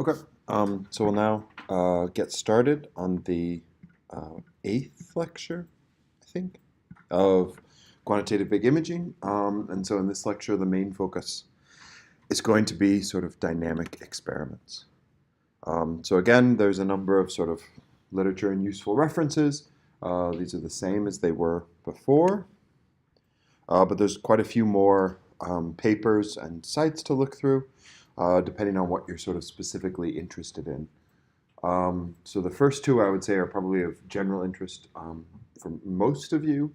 Okay, so we'll now get started on the eighth lecture, I think, of quantitative big imaging. And so in this lecture, the main focus is going to be sort of dynamic experiments. So again, there's a number of sort of literature and useful references. These are the same as they were before, but there's quite a few more papers and sites to look through, depending on what you're sort of specifically interested in. So the first two I would say are probably of general interest for most of you.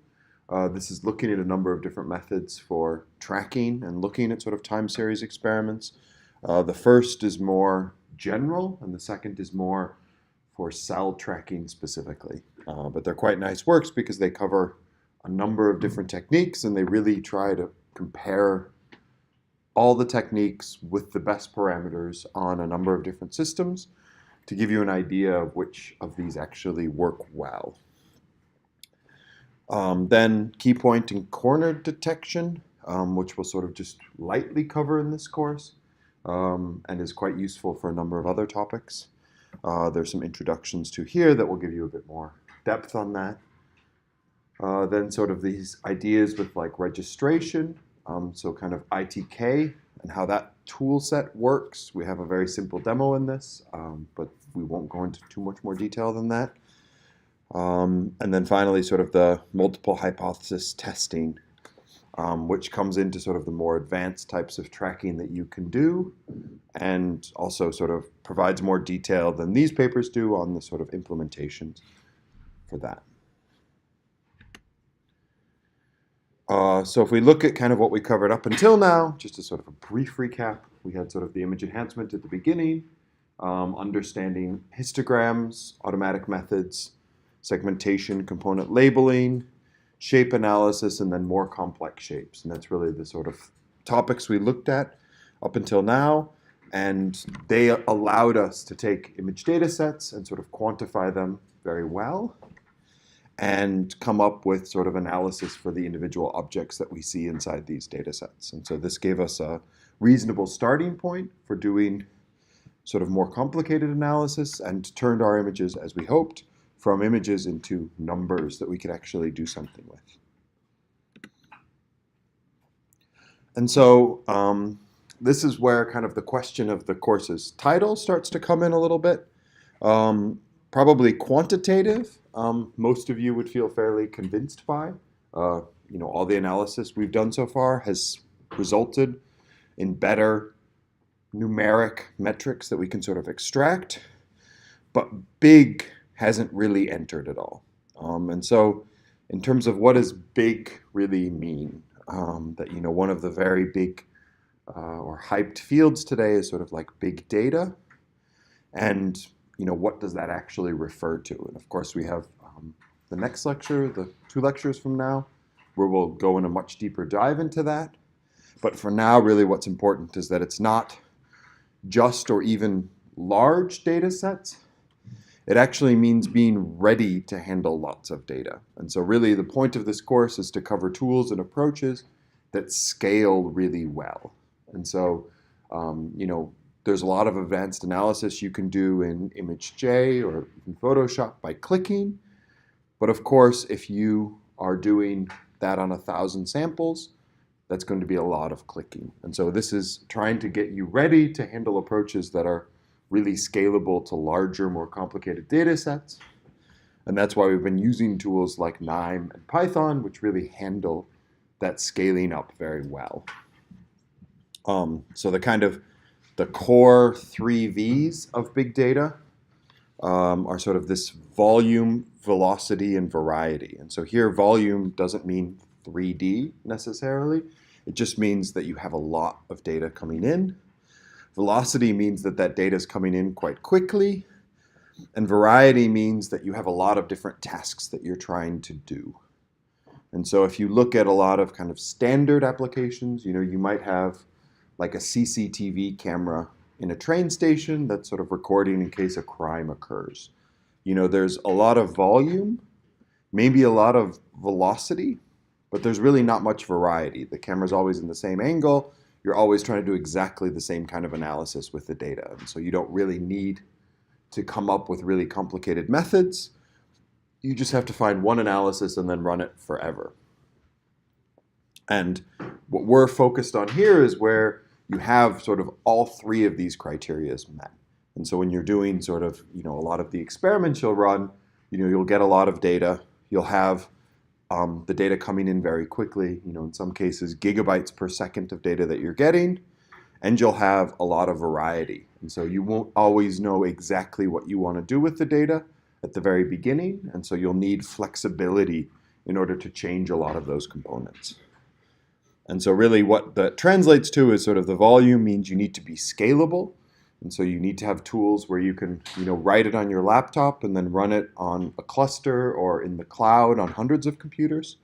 This is looking at a number of different methods for tracking and looking at sort of time series experiments. The first is more general, and the second is more for cell tracking specifically. But they're quite nice works because they cover a number of different techniques, and they really try to compare all the techniques with the best parameters on a number of different systems to give you an idea of which of these actually work well. Then key point and corner detection, which we'll sort of just lightly cover in this course, and is quite useful for a number of other topics. There's some introductions to here that will give you a bit more depth on that. Then sort of these ideas with like registration, so kind of ITK and how that tool set works. We have a very simple demo in this, but we won't go into too much more detail than that. And then finally, sort of the multiple hypothesis testing, which comes into sort of the more advanced types of tracking that you can do, and also sort of provides more detail than these papers do on the sort of implementations for that. So if we look at kind of what we covered up until now, just as sort of a brief recap, we had sort of the image enhancement at the beginning, understanding histograms, automatic methods, segmentation, component labeling, shape analysis, and then more complex shapes. And that's really the sort of topics we looked at up until now. And they allowed us to take image data sets and sort of quantify them very well and come up with sort of analysis for the individual objects that we see inside these data sets. And so this gave us a reasonable starting point for doing sort of more complicated analysis and turned our images, as we hoped, from images into numbers that we could actually do something with. And so this is where kind of the question of the course's title starts to come in a little bit. Probably quantitative. Most of you would feel fairly convinced by. All the analysis we've done so far has resulted in better numeric metrics that we can sort of extract, but big hasn't really entered at all. And so in terms of what does big really mean, that, one of the very big or hyped fields today is sort of like big data. And what does that actually refer to? And of course, we have the next lecture, the 2 lectures from now, where we'll go in a much deeper dive into that. But for now, really what's important is that it's not just or even large data sets. It actually means being ready to handle lots of data. And so really the point of this course is to cover tools and approaches that scale really well. And so, there's a lot of advanced analysis you can do in ImageJ or in Photoshop by clicking. But of course, if you are doing that on 1,000 samples, that's going to be a lot of clicking. And so this is trying to get you ready to handle approaches that are really scalable to larger, more complicated data sets. And that's why we've been using tools like KNIME and Python, which really handle that scaling up very well. So the core 3 V's of big data are sort of this volume, velocity, and variety. And so here volume doesn't mean 3D necessarily. It just means that you have a lot of data coming in. Velocity means that that data is coming in quite quickly. And variety means that you have a lot of different tasks that you're trying to do. And so if you look at a lot of kind of standard applications, you might have like a CCTV camera in a train station that's sort of recording in case a crime occurs. There's a lot of volume, maybe a lot of velocity, but there's really not much variety. The camera's always in the same angle. you're always trying to do exactly the same kind of analysis with the data. And so you don't really need to come up with really complicated methods. You just have to find one analysis and then run it forever. And what we're focused on here is where you have sort of all three of these criteria met. And so when you're doing sort of, a lot of the experiments you'll run, you'll get a lot of data. You'll have the data coming in very quickly, in some cases gigabytes per second of data that you're getting, and you'll have a lot of variety. And so you won't always know exactly what you want to do with the data at the very beginning, and so you'll need flexibility in order to change a lot of those components. And so really what that translates to is sort of the volume means you need to be scalable. And so you need to have tools where you can, write it on your laptop and then run it on a cluster or in the cloud on hundreds of computers.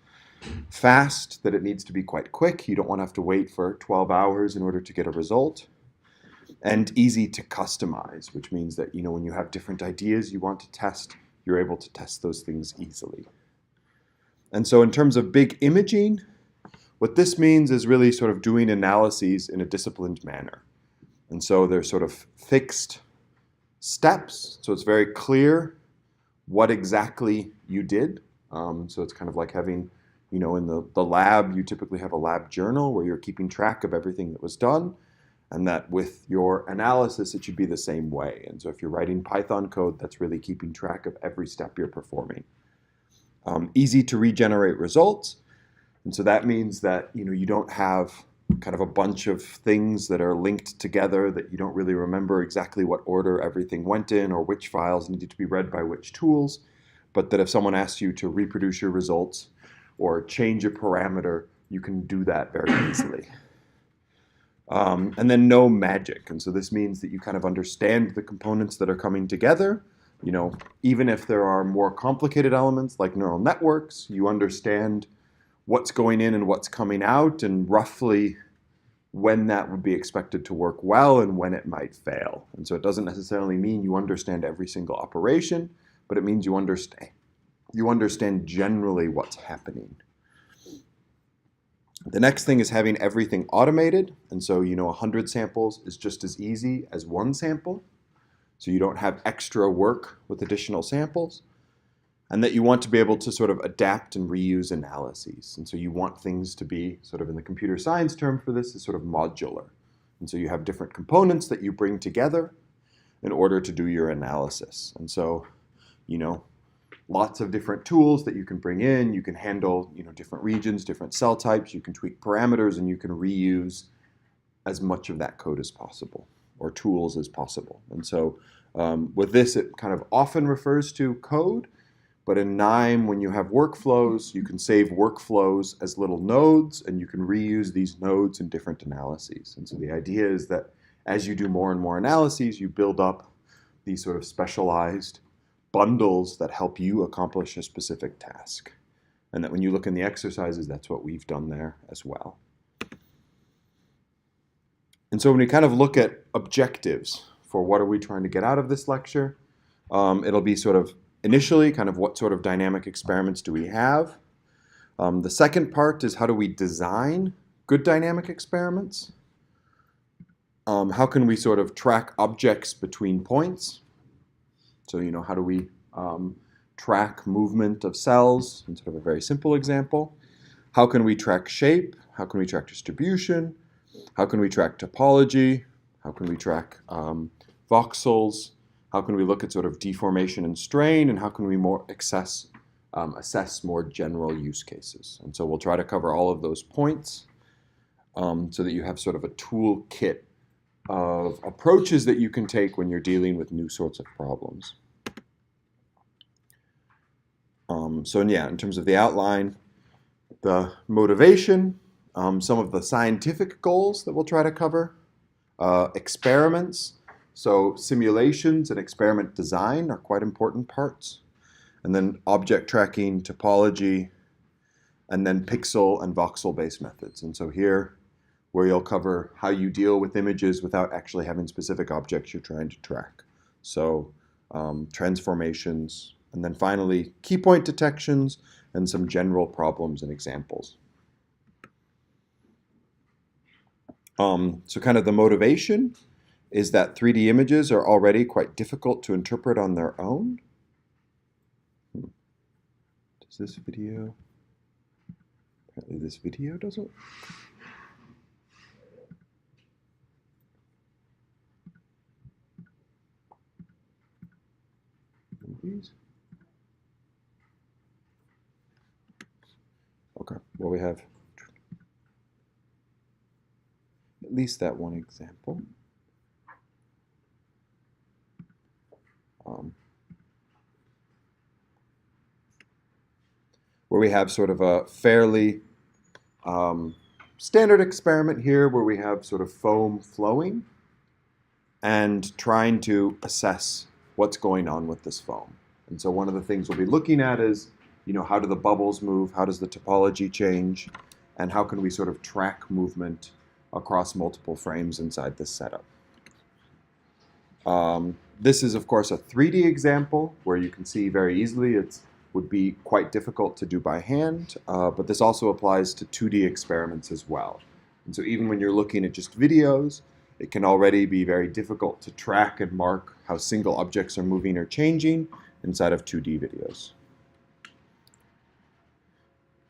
Fast, that it needs to be quite quick. You don't want to have to wait for 12 hours in order to get a result. And easy to customize, which means that, when you have different ideas you want to test, you're able to test those things easily. And so in terms of big imaging, what this means is really sort of doing analyses in a disciplined manner. And so there's sort of fixed steps, so it's very clear what exactly you did. So it's kind of like having, in the lab, you typically have a lab journal where you're keeping track of everything that was done, and that with your analysis, it should be the same way. And so if you're writing Python code, that's really keeping track of every step you're performing. Easy to regenerate results. And so that means that, you don't have kind of a bunch of things that are linked together that you don't really remember exactly what order everything went in or which files needed to be read by which tools, but that if someone asks you to reproduce your results or change a parameter, you can do that very easily. And then no magic. And so this means that you kind of understand the components that are coming together. Even if there are more complicated elements like neural networks, you understand what's going in and what's coming out, and roughly when that would be expected to work well and when it might fail. And so it doesn't necessarily mean you understand every single operation, but it means you understand generally what's happening. The next thing is having everything automated. And so, 100 samples is just as easy as one sample. So you don't have extra work with additional samples. And that you want to be able to sort of adapt and reuse analyses. And so you want things to be sort of, in the computer science term for this, is sort of modular. And so you have different components that you bring together in order to do your analysis. And so, lots of different tools that you can bring in. You can handle, different regions, different cell types. You can tweak parameters, and you can reuse as much of that code as possible, or tools as possible. And so with this, it kind of often refers to code. But in KNIME, when you have workflows, you can save workflows as little nodes, and you can reuse these nodes in different analyses. And so the idea is that as you do more and more analyses, you build up these sort of specialized bundles that help you accomplish a specific task. And that when you look in the exercises, that's what we've done there as well. And so when we kind of look at objectives for what are we trying to get out of this lecture, it'll be sort of initially, kind of what sort of dynamic experiments do we have? The second part is how do we design good dynamic experiments? How can we sort of track objects between points? So, how do we track movement of cells in sort of a very simple example? How can we track shape? How can we track distribution? How can we track topology? How can we track voxels? How can we look at sort of deformation and strain, and how can we assess more general use cases? And so we'll try to cover all of those points so that you have sort of a toolkit of approaches that you can take when you're dealing with new sorts of problems. In terms of the outline, the motivation, some of the scientific goals that we'll try to cover, experiments. So simulations and experiment design are quite important parts. And then object tracking, topology, and then pixel and voxel-based methods. And so here, where you'll cover how you deal with images without actually having specific objects you're trying to track. So transformations, and then finally, key point detections, and some general problems and examples. So kind of the motivation is that 3D images are already quite difficult to interpret on their own. Does this video? Apparently this video doesn't. Movies? Okay, well we have at least that one example. Where we have sort of a fairly standard experiment here where we have sort of foam flowing and trying to assess what's going on with this foam. And so one of the things we'll be looking at is, how do the bubbles move? How does the topology change? And how can we sort of track movement across multiple frames inside this setup? This is, of course, a 3D example where you can see very easily it would be quite difficult to do by hand, but this also applies to 2D experiments as well. And so even when you're looking at just videos, it can already be very difficult to track and mark how single objects are moving or changing inside of 2D videos.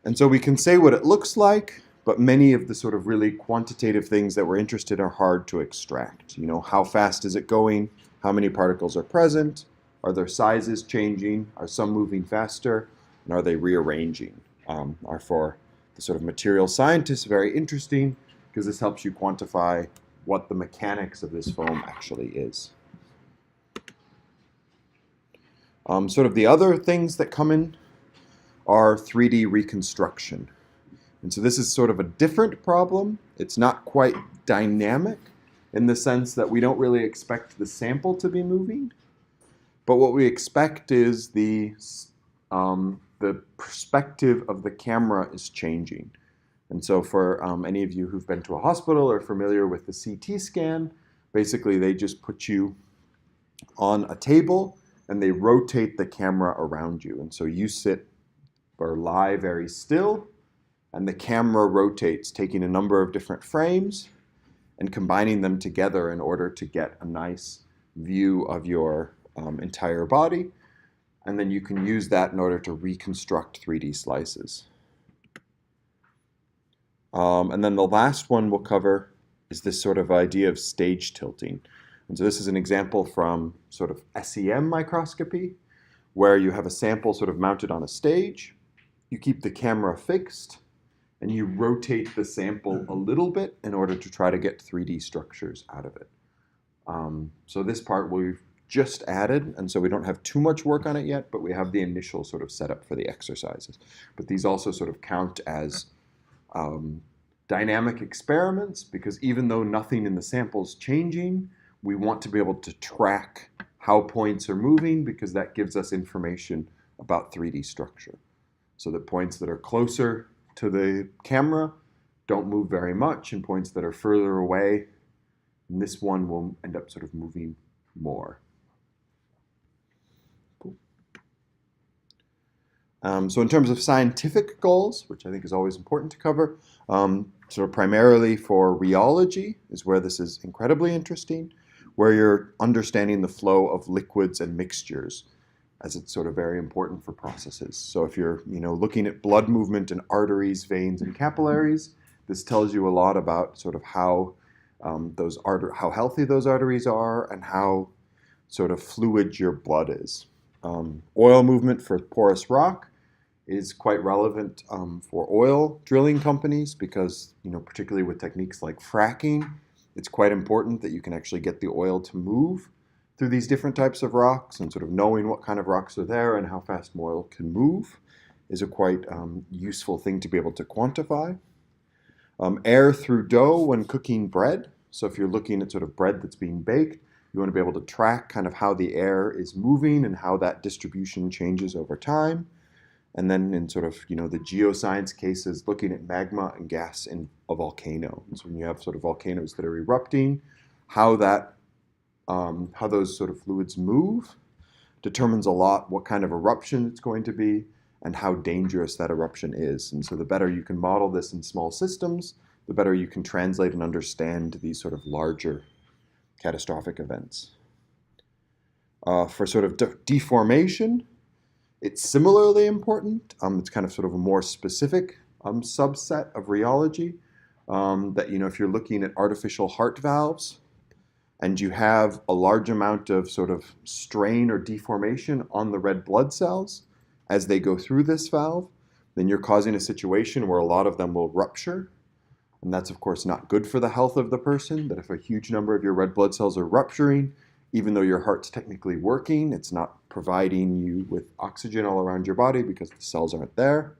And so we can say what it looks like, but many of the sort of really quantitative things that we're interested in are hard to extract. How fast is it going? How many particles are present? Are their sizes changing? Are some moving faster? And are they rearranging? Are for the sort of material scientists very interesting because this helps you quantify what the mechanics of this foam actually is. Sort of the other things that come in are 3D reconstruction. And so this is sort of a different problem. It's not quite dynamic in the sense that we don't really expect the sample to be moving. But what we expect is the perspective of the camera is changing. And so for any of you who've been to a hospital or familiar with the CT scan, basically they just put you on a table and they rotate the camera around you. And so you sit or lie very still, and the camera rotates, taking a number of different frames and combining them together in order to get a nice view of your entire body. And then you can use that in order to reconstruct 3D slices. And then the last one we'll cover is this sort of idea of stage tilting. And so this is an example from sort of SEM microscopy, where you have a sample sort of mounted on a stage. You keep the camera fixed, and you rotate the sample a little bit in order to try to get 3D structures out of it. So this part we've just added, and so we don't have too much work on it yet, but we have the initial sort of setup for the exercises. But these also sort of count as dynamic experiments, because even though nothing in the sample is changing, we want to be able to track how points are moving, because that gives us information about 3D structure. So that points that are closer to the camera don't move very much, and points that are further away, and this one will end up sort of moving more. Cool. So in terms of scientific goals, which I think is always important to cover, sort of primarily for rheology is where this is incredibly interesting, where you're understanding the flow of liquids and mixtures, as it's sort of very important for processes. So if you're looking at blood movement in arteries, veins, and capillaries, this tells you a lot about sort of how how healthy those arteries are and how sort of fluid your blood is. Oil movement for porous rock is quite relevant for oil drilling companies because, particularly with techniques like fracking, it's quite important that you can actually get the oil to move through these different types of rocks, and sort of knowing what kind of rocks are there and how fast oil can move is a quite useful thing to be able to quantify. Air through dough when cooking bread. So if you're looking at sort of bread that's being baked, you want to be able to track kind of how the air is moving and how that distribution changes over time. And then in sort of, the geoscience cases, looking at magma and gas in a volcano. And so when you have sort of volcanoes that are erupting, how those sort of fluids move determines a lot what kind of eruption it's going to be and how dangerous that eruption is. And so the better you can model this in small systems, the better you can translate and understand these sort of larger catastrophic events. For sort of deformation, it's similarly important. It's kind of sort of a more specific subset of rheology that, if you're looking at artificial heart valves and you have a large amount of sort of strain or deformation on the red blood cells as they go through this valve, then you're causing a situation where a lot of them will rupture. And that's, of course, not good for the health of the person, that if a huge number of your red blood cells are rupturing, even though your heart's technically working, it's not providing you with oxygen all around your body because the cells aren't there.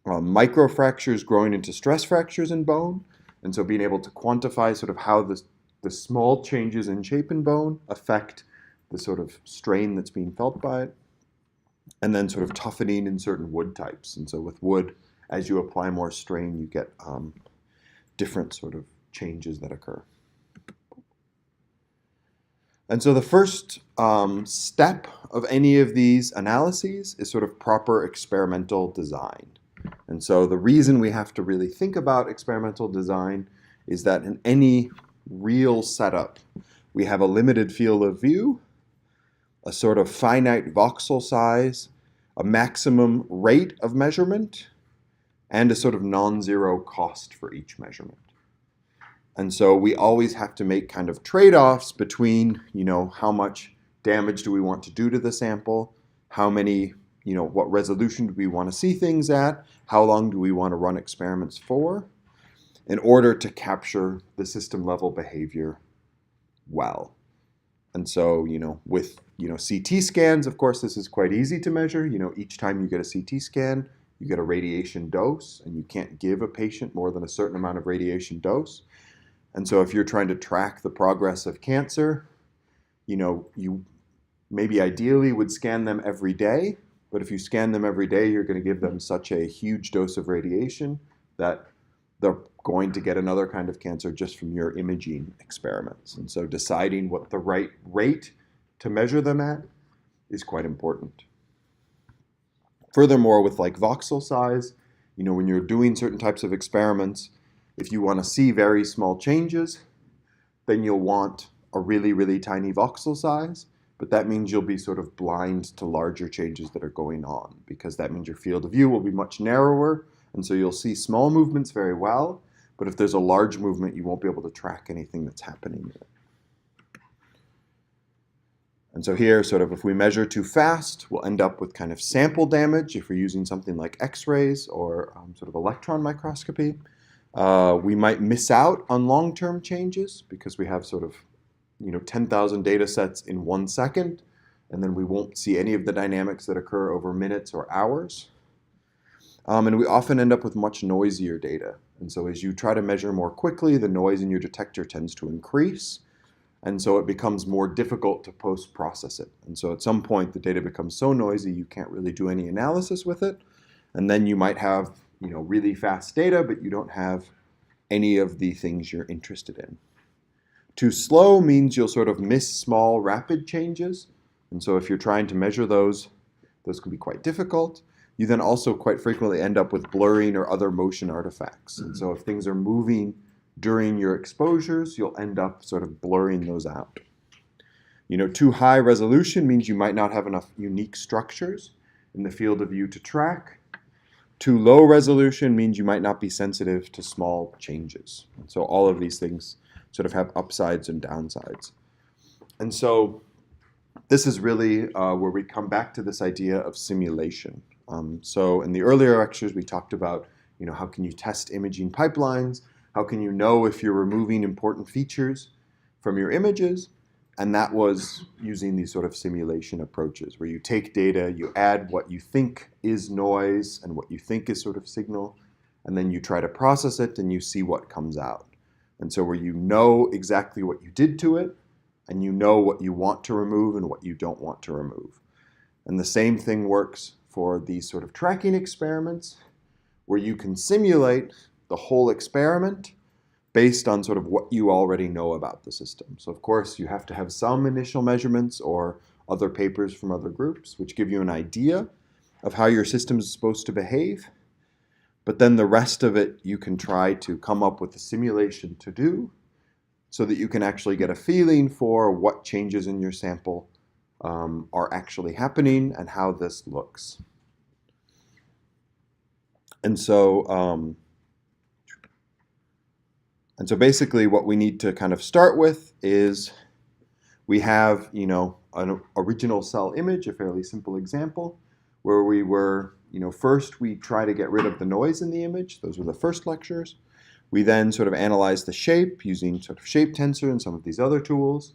Microfractures growing into stress fractures in bone. And so being able to quantify sort of how the small changes in shape in bone affect the sort of strain that's being felt by it. And then sort of toughening in certain wood types. And so with wood, as you apply more strain, you get different sort of changes that occur. And so the first step of any of these analyses is sort of proper experimental design. And so the reason we have to really think about experimental design is that in any real setup, we have a limited field of view, a sort of finite voxel size, a maximum rate of measurement, and a sort of non-zero cost for each measurement. And so we always have to make kind of trade-offs between, how much damage do we want to do to the sample, how many, what resolution do we want to see things at, how long do we want to run experiments for, in order to capture the system-level behavior well. And so, with, CT scans, of course, this is quite easy to measure. Each time you get a CT scan, you get a radiation dose, and you can't give a patient more than a certain amount of radiation dose. And so if you're trying to track the progress of cancer, you maybe ideally would scan them every day, but if you scan them every day, you're going to give them such a huge dose of radiation that they're going to get another kind of cancer just from your imaging experiments. And so deciding what the right rate to measure them at is quite important. Furthermore, with like voxel size, when you're doing certain types of experiments, if you want to see very small changes, then you'll want a really, really tiny voxel size, but that means you'll be sort of blind to larger changes that are going on, because that means your field of view will be much narrower, and so you'll see small movements very well, but if there's a large movement, you won't be able to track anything that's happening in it. And so here, sort of if we measure too fast, we'll end up with kind of sample damage if we're using something like X-rays or sort of electron microscopy. We might miss out on long-term changes because we have sort of 10,000 data sets in 1 second, and then we won't see any of the dynamics that occur over minutes or hours. And we often end up with much noisier data. And so as you try to measure more quickly, the noise in your detector tends to increase, and so it becomes more difficult to post-process it. And so at some point, the data becomes so noisy you can't really do any analysis with it, and then you might have really fast data, but you don't have any of the things you're interested in. Too slow means you'll sort of miss small, rapid changes. And so if you're trying to measure those can be quite difficult. You then also quite frequently end up with blurring or other motion artifacts. And so if things are moving during your exposures, you'll end up sort of blurring those out. Too high resolution means you might not have enough unique structures in the field of view to track. Too low resolution means you might not be sensitive to small changes. And so all of these things sort of have upsides and downsides. And so this is really where we come back to this idea of simulation. So in the earlier lectures, we talked about, how can you test imaging pipelines? How can you know if you're removing important features from your images? And that was using these sort of simulation approaches where you take data, you add what you think is noise and what you think is sort of signal, and then you try to process it and you see what comes out. And so where you know exactly what you did to it, and you know what you want to remove and what you don't want to remove. And the same thing works for these sort of tracking experiments where you can simulate the whole experiment based on sort of what you already know about the system. So of course you have to have some initial measurements or other papers from other groups which give you an idea of how your system is supposed to behave. but then the rest of it you can try to come up with a simulation to do so that you can actually get a feeling for what changes in your sample are actually happening and how this looks. And so basically what we need to kind of start with is we have, an original cell image, a fairly simple example, where we were, first we try to get rid of the noise in the image. Those were the first lectures. We then sort of analyze the shape using sort of shape tensor and some of these other tools.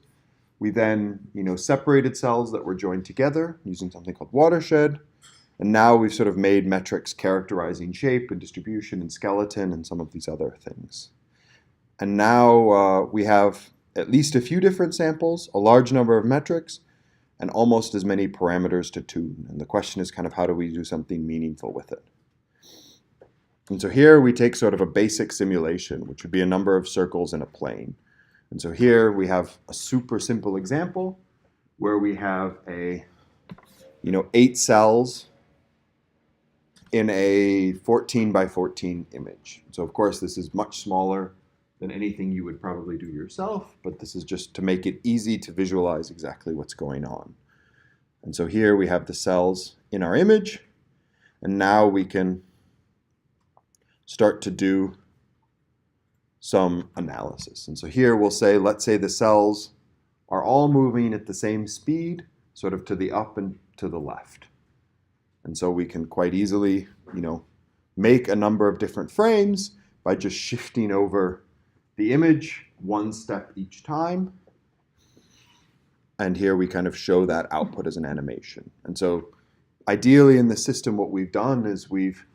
We then, separated cells that were joined together using something called watershed. And now we've sort of made metrics characterizing shape and distribution and skeleton and some of these other things. And now we have at least a few different samples, a large number of metrics, and almost as many parameters to tune. And the question is kind of how do we do something meaningful with it? And so here we take sort of a basic simulation, which would be a number of circles in a plane. And so here we have a super simple example where we have 8 cells in a 14 by 14 image. So of course this is much smaller than anything you would probably do yourself, but this is just to make it easy to visualize exactly what's going on. And so here we have the cells in our image, and now we can start to do some analysis. And so here we'll say, let's say the cells are all moving at the same speed, sort of to the up and to the left. And so we can quite easily, make a number of different frames by just shifting over the image one step each time. And here we kind of show that output as an animation. And so ideally in the system, what we've done is we've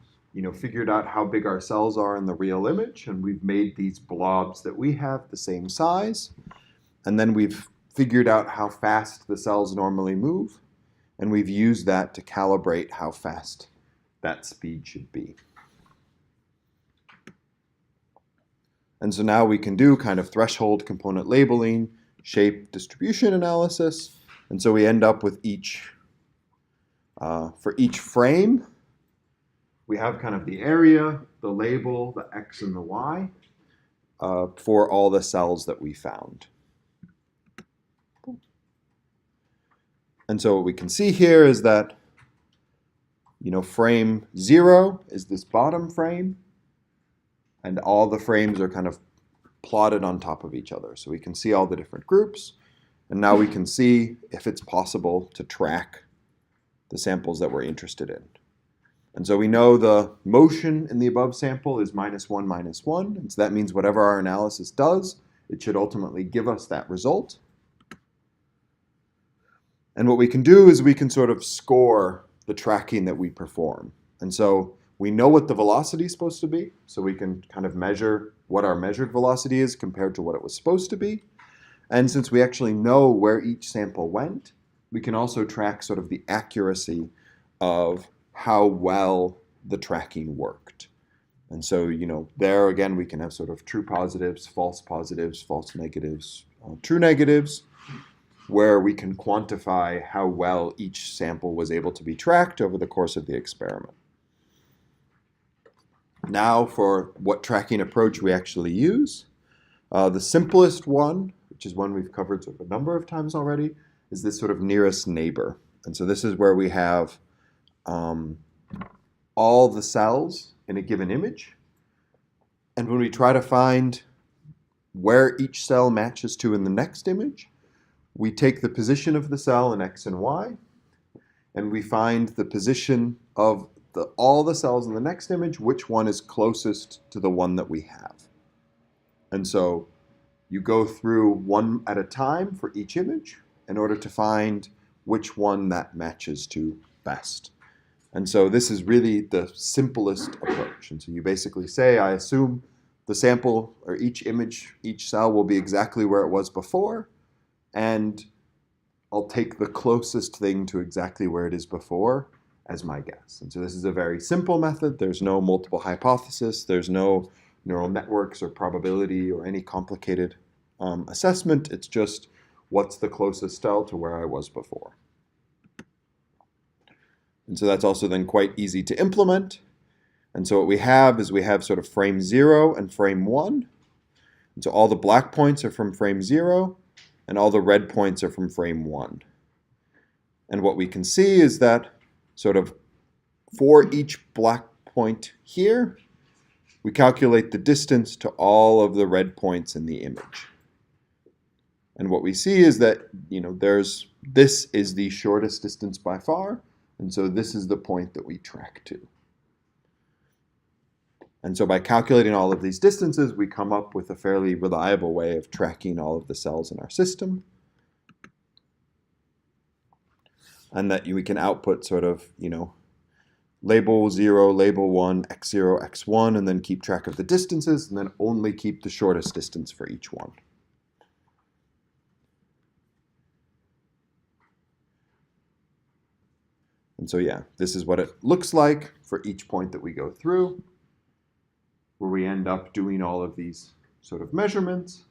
figured out how big our cells are in the real image, and we've made these blobs that we have the same size. And then we've figured out how fast the cells normally move, and we've used that to calibrate how fast that speed should be. And so now we can do kind of threshold component labeling, shape distribution analysis. And so we end up with for each frame, we have kind of the area, the label, the X and the Y for all the cells that we found. And so what we can see here is that, frame 0 is this bottom frame, and all the frames are kind of plotted on top of each other. So we can see all the different groups, and now we can see if it's possible to track the samples that we're interested in. And so we know the motion in the above sample is -1, -1, and so that means whatever our analysis does, it should ultimately give us that result. And what we can do is we can sort of score the tracking that we perform. And so we know what the velocity is supposed to be, so we can kind of measure what our measured velocity is compared to what it was supposed to be. And since we actually know where each sample went, we can also track sort of the accuracy of how well the tracking worked. And so, there again, we can have sort of true positives, false negatives, true negatives, where we can quantify how well each sample was able to be tracked over the course of the experiment. Now for what tracking approach we actually use. The simplest one, which is one we've covered sort of a number of times already, is this sort of nearest neighbor. And so this is where we have all the cells in a given image. And when we try to find where each cell matches to in the next image, we take the position of the cell in X and Y, and we find the position of all the cells in the next image, which one is closest to the one that we have. And so you go through one at a time for each image in order to find which one that matches to best. And so this is really the simplest approach. And so you basically say, I assume the sample or each image, each cell will be exactly where it was before, and I'll take the closest thing to exactly where it is before as my guess. And so this is a very simple method. There's no multiple hypothesis. There's no neural networks or probability or any complicated assessment. It's just what's the closest cell to where I was before. And so that's also then quite easy to implement. And so what we have is we have sort of frame 0 and frame 1. And so all the black points are from frame 0, and all the red points are from frame 1. And what we can see is that sort of for each black point here, we calculate the distance to all of the red points in the image. And what we see is that, this is the shortest distance by far, and so this is the point that we track to. And so by calculating all of these distances, we come up with a fairly reliable way of tracking all of the cells in our system. And that we can output sort of, label 0, label 1, x0, x1, and then keep track of the distances, and then only keep the shortest distance for each one. And so yeah, this is what it looks like for each point that we go through, where we end up doing all of these sort of measurements.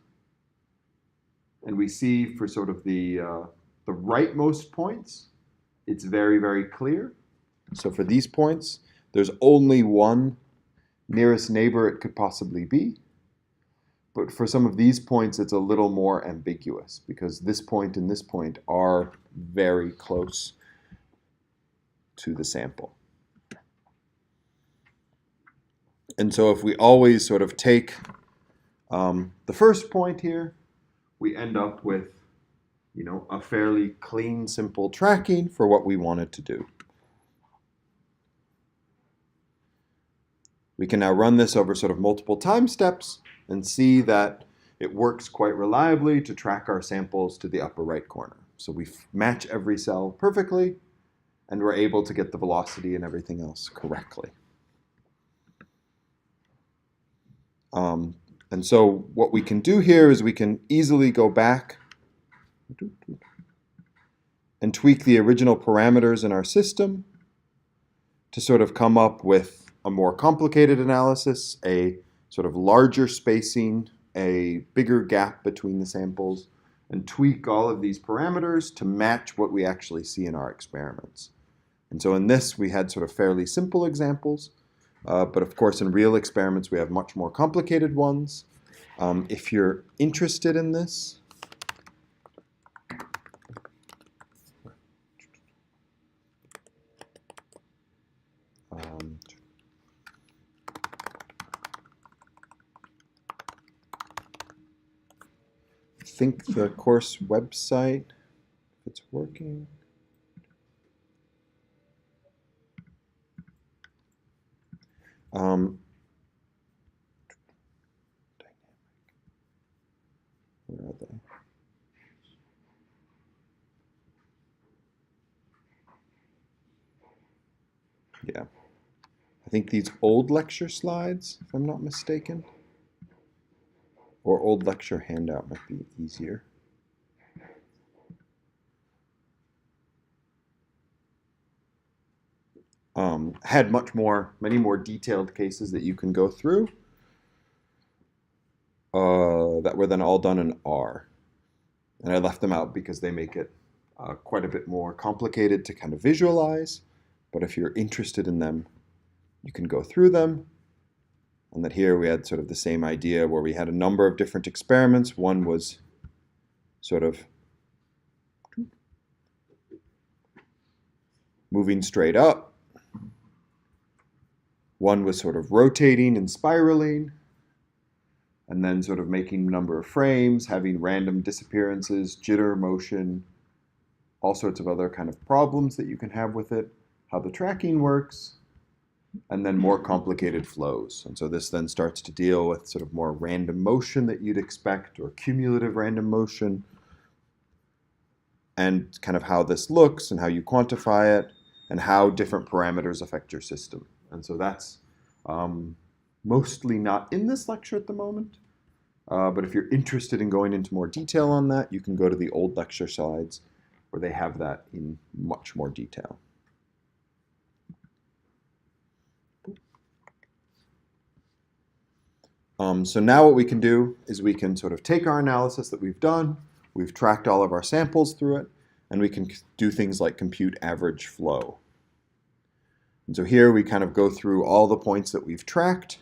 And we see for sort of the rightmost points, it's very, very clear. So for these points, there's only one nearest neighbor it could possibly be. But for some of these points, it's a little more ambiguous because this point and this point are very close to the sample. And so if we always sort of take the first point here, we end up with, a fairly clean, simple tracking for what we wanted to do. We can now run this over sort of multiple time steps and see that it works quite reliably to track our samples to the upper right corner. So we match every cell perfectly, and we're able to get the velocity and everything else correctly. And so what we can do here is we can easily go back and tweak the original parameters in our system to sort of come up with a more complicated analysis, a sort of larger spacing, a bigger gap between the samples, and tweak all of these parameters to match what we actually see in our experiments. And so in this, we had sort of fairly simple examples, but of course in real experiments, we have much more complicated ones. If you're interested in this, I think the course website, if it's working. Where are they? Yeah. I think these old lecture slides, if I'm not mistaken, or old lecture handout might be easier. Had many more detailed cases that you can go through that were then all done in R. And I left them out because they make it quite a bit more complicated to kind of visualize. But if you're interested in them, you can go through them. And that here we had sort of the same idea where we had a number of different experiments. One was sort of moving straight up. One was sort of rotating and spiraling, and then sort of making a number of frames, having random disappearances, jitter, motion, all sorts of other kind of problems that you can have with it, how the tracking works, and then more complicated flows. And so this then starts to deal with sort of more random motion that you'd expect, or cumulative random motion, and kind of how this looks and how you quantify it, and how different parameters affect your system. And so that's mostly not in this lecture at the moment. But if you're interested in going into more detail on that, you can go to the old lecture slides where they have that in much more detail. So now what we can do is we can sort of take our analysis that we've done, we've tracked all of our samples through it, and we can do things like compute average flow. And so here we kind of go through all the points that we've tracked,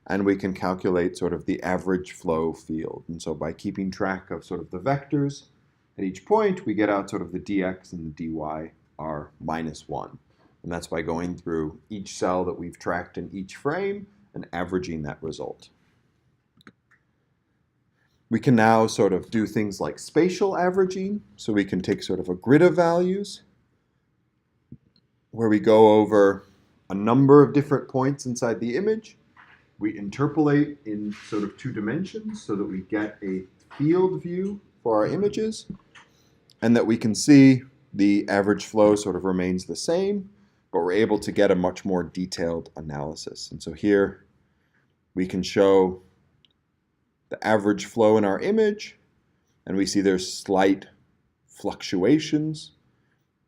and we can calculate sort of the average flow field. And so by keeping track of sort of the vectors at each point, we get out sort of the dx and the dy are -1. And that's by going through each cell that we've tracked in each frame and averaging that result. We can now sort of do things like spatial averaging. So we can take sort of a grid of values where we go over a number of different points inside the image. We interpolate in sort of 2 dimensions so that we get a field view for our images, and that we can see the average flow sort of remains the same, but we're able to get a much more detailed analysis. And so here we can show the average flow in our image, and we see there's slight fluctuations,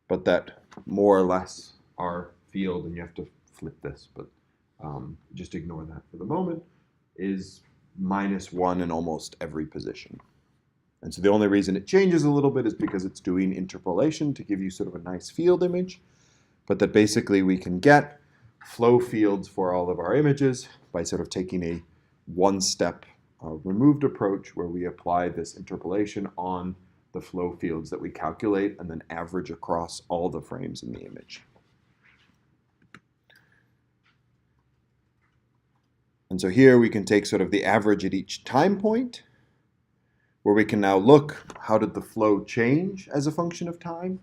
but that more or less our field, and you have to flip this, but just ignore that for the moment, is -1 in almost every position. And so the only reason it changes a little bit is because it's doing interpolation to give you sort of a nice field image, but that basically we can get flow fields for all of our images by sort of taking a one-step removed approach where we apply this interpolation on the flow fields that we calculate and then average across all the frames in the image. And so here we can take sort of the average at each time point, where we can now look, how did the flow change as a function of time,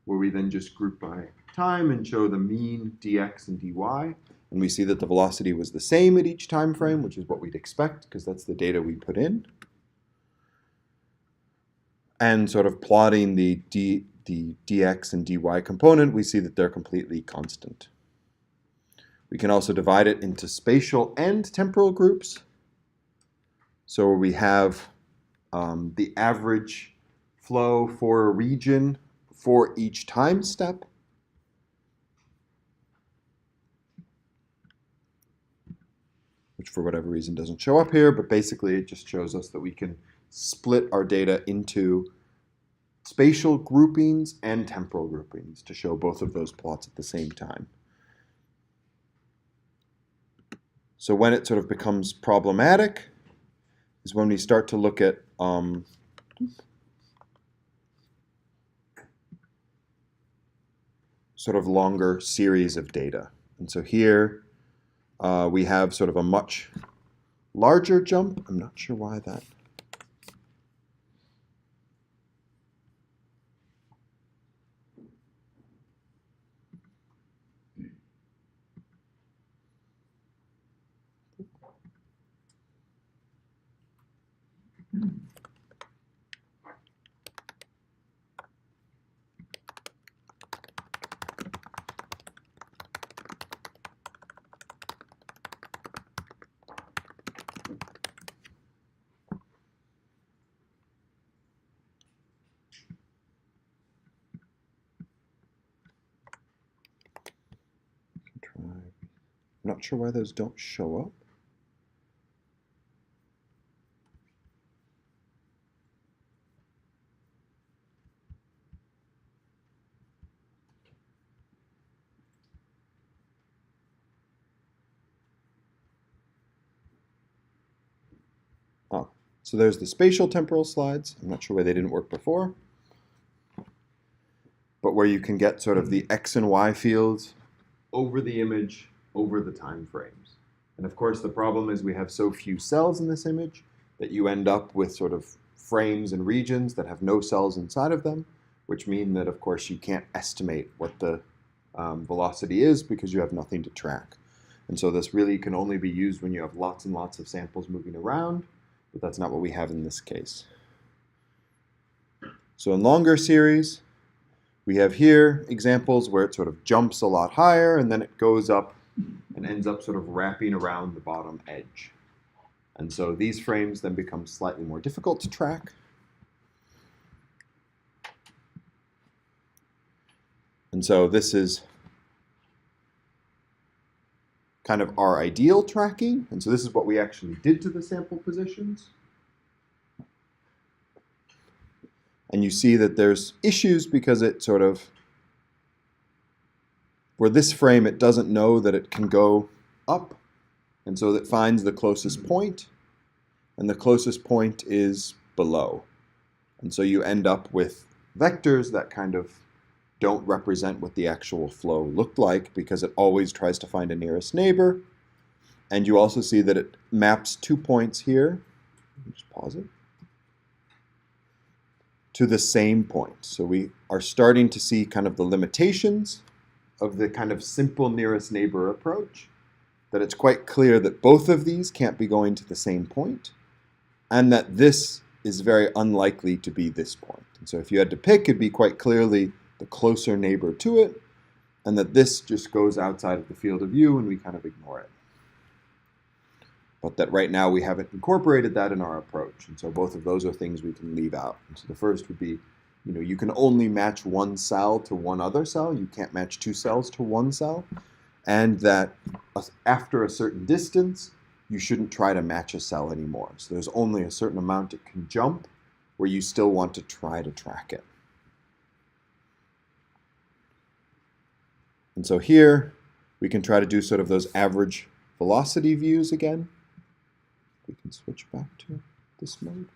where we then just group by time and show the mean dx and dy. And we see that the velocity was the same at each time frame, which is what we'd expect because that's the data we put in. And sort of plotting the dx and dy component, we see that they're completely constant. We can also divide it into spatial and temporal groups. So we have the average flow for a region for each time step. Which for whatever reason doesn't show up here, but basically it just shows us that we can split our data into spatial groupings and temporal groupings to show both of those plots at the same time. So when it sort of becomes problematic is when we start to look at sort of longer series of data. And so here we have sort of a much larger jump. I'm not sure why that. I'm not sure why those don't show up. Oh, so there's the spatial temporal slides. I'm not sure why they didn't work before. But where you can get sort of the X and Y fields over the image, over the time frames. And of course, the problem is we have so few cells in this image that you end up with sort of frames and regions that have no cells inside of them, which mean that, of course, you can't estimate what the velocity is because you have nothing to track. And so this really can only be used when you have lots and lots of samples moving around, but that's not what we have in this case. So in longer series, we have here examples where it sort of jumps a lot higher and then it goes up and ends up sort of wrapping around the bottom edge. And so these frames then become slightly more difficult to track. And so this is kind of our ideal tracking. And so this is what we actually did to the sample positions. And you see that there's issues because it sort of For this frame, it doesn't know that it can go up, and so it finds the closest point, and the closest point is below. And so you end up with vectors that kind of don't represent what the actual flow looked like because it always tries to find a nearest neighbor. And you also see that it maps 2 points here, just pause it, to the same point. So we are starting to see kind of the limitations of the kind of simple nearest neighbor approach, that it's quite clear that both of these can't be going to the same point, and that this is very unlikely to be this point. And so if you had to pick, it'd be quite clearly the closer neighbor to it, and that this just goes outside of the field of view and we kind of ignore it. But that right now we haven't incorporated that in our approach. And so both of those are things we can leave out. And so the first would be, you can only match one cell to one other cell. You can't match two cells to one cell. And that after a certain distance, you shouldn't try to match a cell anymore. So there's only a certain amount it can jump where you still want to try to track it. And so here, we can try to do sort of those average velocity views again. We can switch back to this mode.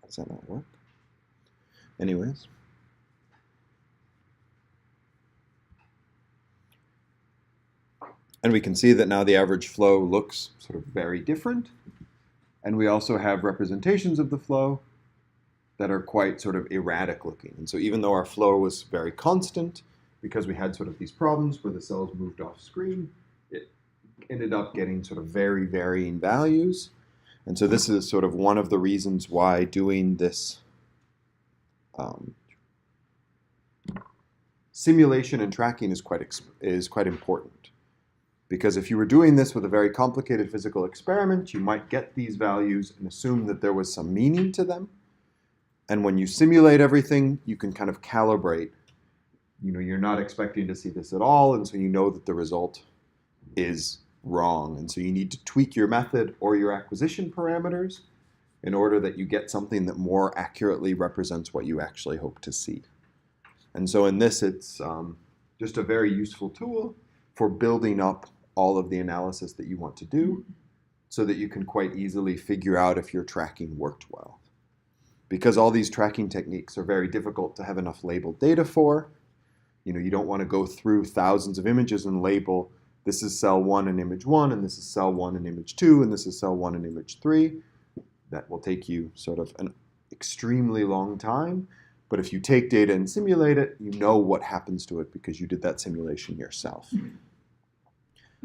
Does that not work? Anyways. And we can see that now the average flow looks sort of very different. And we also have representations of the flow that are quite sort of erratic looking. And so even though our flow was very constant, because we had sort of these problems where the cells moved off screen, it ended up getting sort of very varying values. And so this is sort of one of the reasons why doing this simulation and tracking is quite important. Because if you were doing this with a very complicated physical experiment, you might get these values and assume that there was some meaning to them. And when you simulate everything, you can kind of calibrate. You're not expecting to see this at all, and so you know that the result is wrong. And so you need to tweak your method or your acquisition parameters in order that you get something that more accurately represents what you actually hope to see. And so in this, it's just a very useful tool for building up all of the analysis that you want to do so that you can quite easily figure out if your tracking worked well. Because all these tracking techniques are very difficult to have enough labeled data for. You don't want to go through thousands of images and label, this is cell 1 in image 1, and this is cell 1 in image 2, and this is cell 1 in image 3. That will take you sort of an extremely long time. But if you take data and simulate it, you know what happens to it because you did that simulation yourself.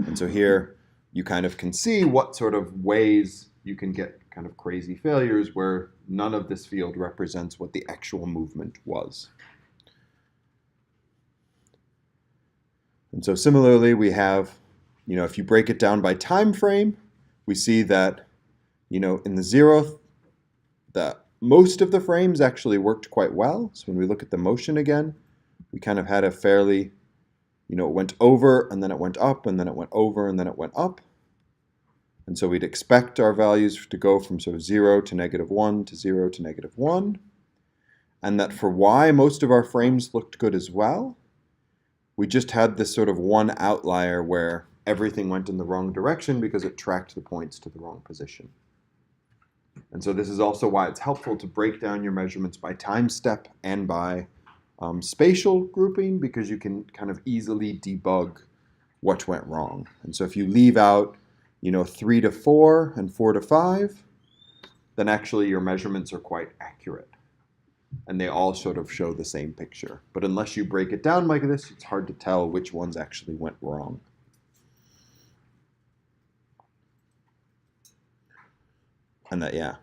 And so here you kind of can see what sort of ways you can get kind of crazy failures where none of this field represents what the actual movement was. And so similarly, we have, if you break it down by time frame, we see that, in the 0th, that most of the frames actually worked quite well. So when we look at the motion again, we kind of had a fairly, it went over, and then it went up, and then it went over, and then it went up. And so we'd expect our values to go from sort of 0 to -1 to 0 to -1. And that for y, most of our frames looked good as well. We just had this sort of one outlier where everything went in the wrong direction because it tracked the points to the wrong position. And so this is also why it's helpful to break down your measurements by time step and by spatial grouping, because you can kind of easily debug what went wrong. And so if you leave out, 3 to 4 and 4 to 5, then actually your measurements are quite accurate. And they all sort of show the same picture. But unless you break it down like this, it's hard to tell which ones actually went wrong. And that, yeah.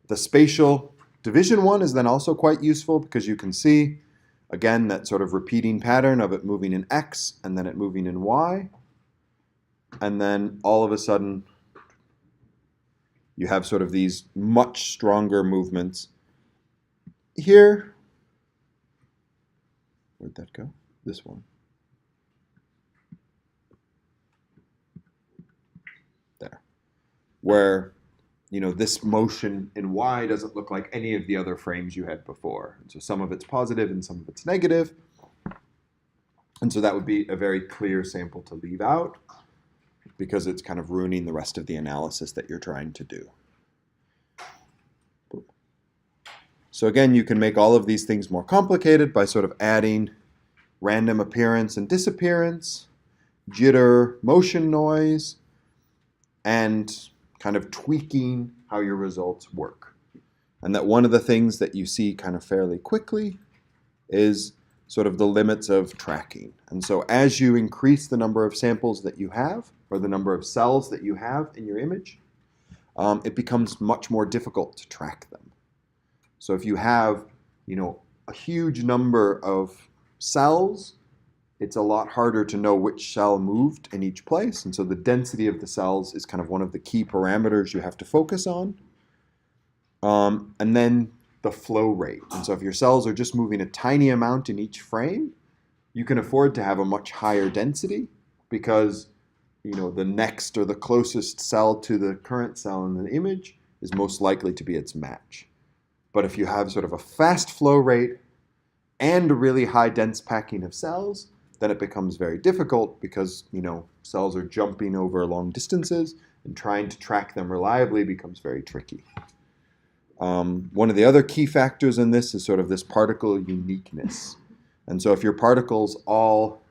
The spatial division one is then also quite useful because you can see, again, that sort of repeating pattern of it moving in X and then it moving in Y. And then all of a sudden, you have sort of these much stronger movements here Where'd that go? This one. There. Where, this motion in Y doesn't look like any of the other frames you had before. And so some of it's positive and some of it's negative. And so that would be a very clear sample to leave out because it's kind of ruining the rest of the analysis that you're trying to do. So again, you can make all of these things more complicated by sort of adding random appearance and disappearance, jitter, motion noise, and kind of tweaking how your results work. And that one of the things that you see kind of fairly quickly is sort of the limits of tracking. And so as you increase the number of samples that you have, or the number of cells that you have in your image, it becomes much more difficult to track them. So if you have, a huge number of cells, it's a lot harder to know which cell moved in each place. And so the density of the cells is kind of one of the key parameters you have to focus on. And then the flow rate. And so if your cells are just moving a tiny amount in each frame, you can afford to have a much higher density because, the next or the closest cell to the current cell in the image is most likely to be its match. But if you have sort of a fast flow rate and a really high dense packing of cells, then it becomes very difficult because, cells are jumping over long distances and trying to track them reliably becomes very tricky. One of the other key factors in this is sort of this particle uniqueness. And so if your particles all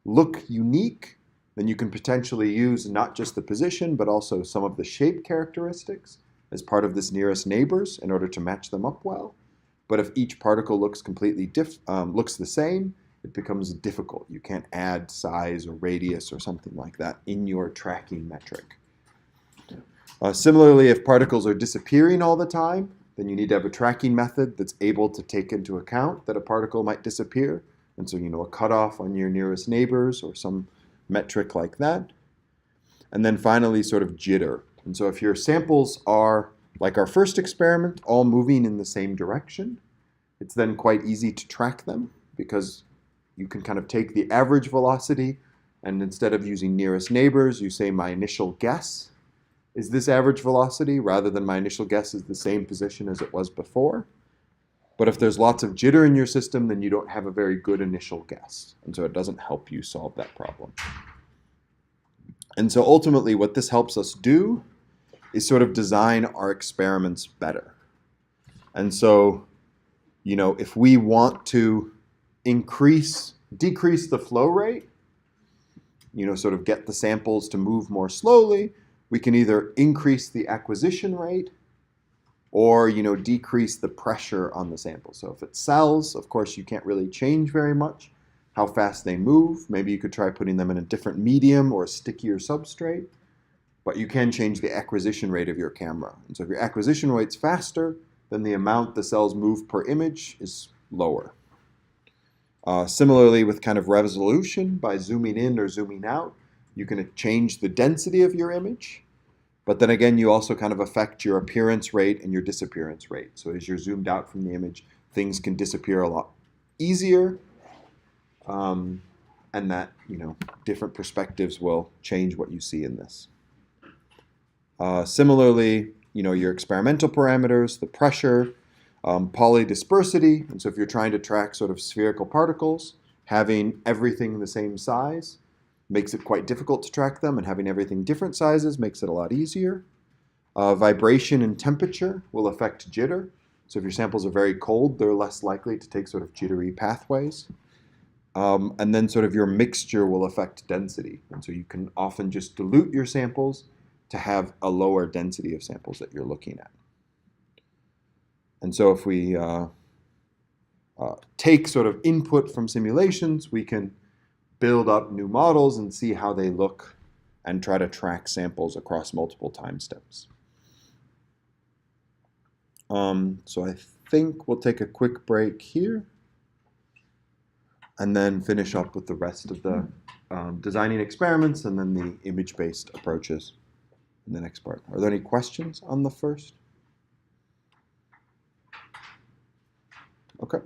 look unique, then you can potentially use not just the position, but also some of the shape characteristics as part of this nearest neighbors in order to match them up well. But if each particle looks completely looks the same, it becomes difficult. You can't add size or radius or something like that in your tracking metric. Similarly, if particles are disappearing all the time, then you need to have a tracking method that's able to take into account that a particle might disappear. And so, a cutoff on your nearest neighbors or some metric like that. And then finally, sort of jitter. And so if your samples are, like our first experiment, all moving in the same direction, it's then quite easy to track them because you can kind of take the average velocity and instead of using nearest neighbors, you say my initial guess is this average velocity rather than my initial guess is the same position as it was before. But if there's lots of jitter in your system, then you don't have a very good initial guess. And so it doesn't help you solve that problem. And so ultimately what this helps us do is sort of design our experiments better. And so, if we want to decrease the flow rate, sort of get the samples to move more slowly, we can either increase the acquisition rate or, decrease the pressure on the sample. So if it's cells, of course, you can't really change very much how fast they move. Maybe you could try putting them in a different medium or a stickier substrate, but you can change the acquisition rate of your camera. And so if your acquisition rate's faster, then the amount the cells move per image is lower. Similarly, with kind of resolution, by zooming in or zooming out, you can change the density of your image. But then again, you also kind of affect your appearance rate and your disappearance rate. So as you're zoomed out from the image, things can disappear a lot easier. And that, different perspectives will change what you see in this. Similarly, your experimental parameters, the pressure, polydispersity. And so if you're trying to track sort of spherical particles, having everything the same size makes it quite difficult to track them, and having everything different sizes makes it a lot easier. Vibration and temperature will affect jitter. So if your samples are very cold, they're less likely to take sort of jittery pathways. And then sort of your mixture will affect density. And so you can often just dilute your samples to have a lower density of samples that you're looking at. And so if we take sort of input from simulations, we can build up new models and see how they look and try to track samples across multiple time steps. So I think we'll take a quick break here and then finish up with the rest of the designing experiments and then the image-based approaches in the next part. Are there any questions on the first? Okay.